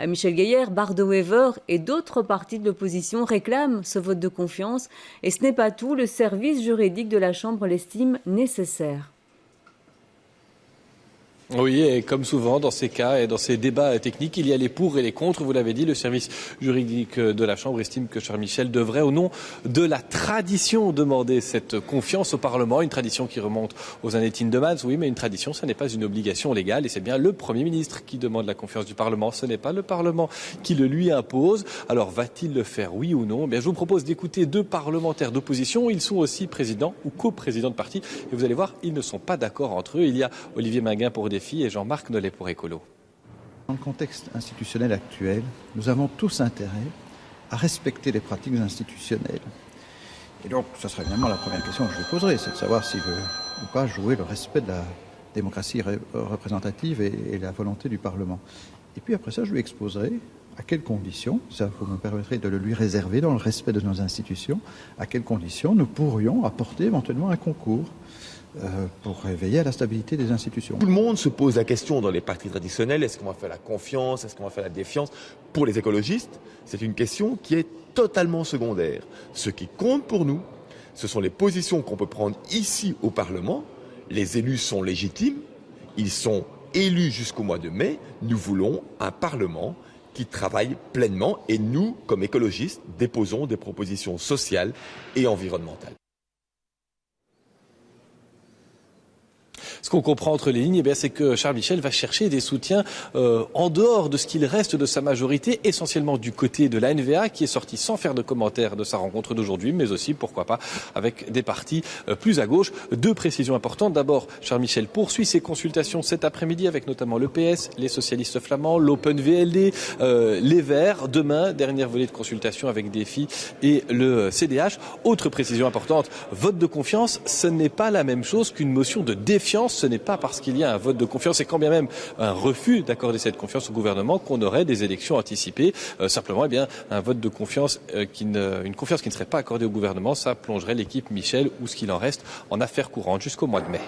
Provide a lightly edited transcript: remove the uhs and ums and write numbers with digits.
Michel Gaillard, Bardo Wever et d'autres partis de l'opposition réclament ce vote de confiance. Et ce n'est pas tout, le service juridique de la Chambre l'estime nécessaire. Oui, et comme souvent dans ces cas et dans ces débats techniques, il y a les pour et les contre. Vous l'avez dit, le service juridique de la Chambre estime que Charles Michel devrait, au nom de la tradition, demander cette confiance au Parlement. Une tradition qui remonte aux années Tindemans. Oui, mais une tradition, ce n'est pas une obligation légale. Et c'est bien le Premier ministre qui demande la confiance du Parlement. Ce n'est pas le Parlement qui le lui impose. Alors, va-t-il le faire, oui ou non ? Eh bien, je vous propose d'écouter deux parlementaires d'opposition. Ils sont aussi présidents ou coprésidents de parti. Et vous allez voir, ils ne sont pas d'accord entre eux. Il y a Olivier Minguin pour Défi et Jean-Marc Nollet pour Écolo. Dans le contexte institutionnel actuel, nous avons tous intérêt à respecter les pratiques institutionnelles. Et donc, ça serait évidemment la première question que je lui poserai, c'est de savoir s'il veut ou pas jouer le respect de la démocratie représentative et la volonté du Parlement. Et puis après ça, je lui exposerai à quelles conditions, ça vous me permettrez de le lui réserver dans le respect de nos institutions, à quelles conditions nous pourrions apporter éventuellement un concours pour veiller à la stabilité des institutions. Tout le monde se pose la question dans les partis traditionnels, est-ce qu'on va faire la confiance, est-ce qu'on va faire la défiance ? Pour les écologistes, c'est une question qui est totalement secondaire. Ce qui compte pour nous, ce sont les positions qu'on peut prendre ici au Parlement. Les élus sont légitimes, ils sont élus jusqu'au mois de mai. Nous voulons un Parlement qui travaille pleinement et nous, comme écologistes, déposons des propositions sociales et environnementales. Ce qu'on comprend entre les lignes, c'est que Charles Michel va chercher des soutiens en dehors de ce qu'il reste de sa majorité, essentiellement du côté de la NVA, qui est sorti sans faire de commentaires de sa rencontre d'aujourd'hui, mais aussi, pourquoi pas, avec des partis plus à gauche. Deux précisions importantes. D'abord, Charles Michel poursuit ses consultations cet après-midi avec notamment le PS, les socialistes flamands, l'Open VLD, les Verts. Demain, dernière volée de consultation avec Défi et le CDH. Autre précision importante, vote de confiance, ce n'est pas la même chose qu'une motion de défiance. Ce n'est pas parce qu'il y a un vote de confiance et quand bien même un refus d'accorder cette confiance au gouvernement qu'on aurait des élections anticipées. Simplement, un vote de confiance, une confiance qui ne serait pas accordée au gouvernement, ça plongerait l'équipe Michel ou ce qu'il en reste en affaires courantes jusqu'au mois de mai.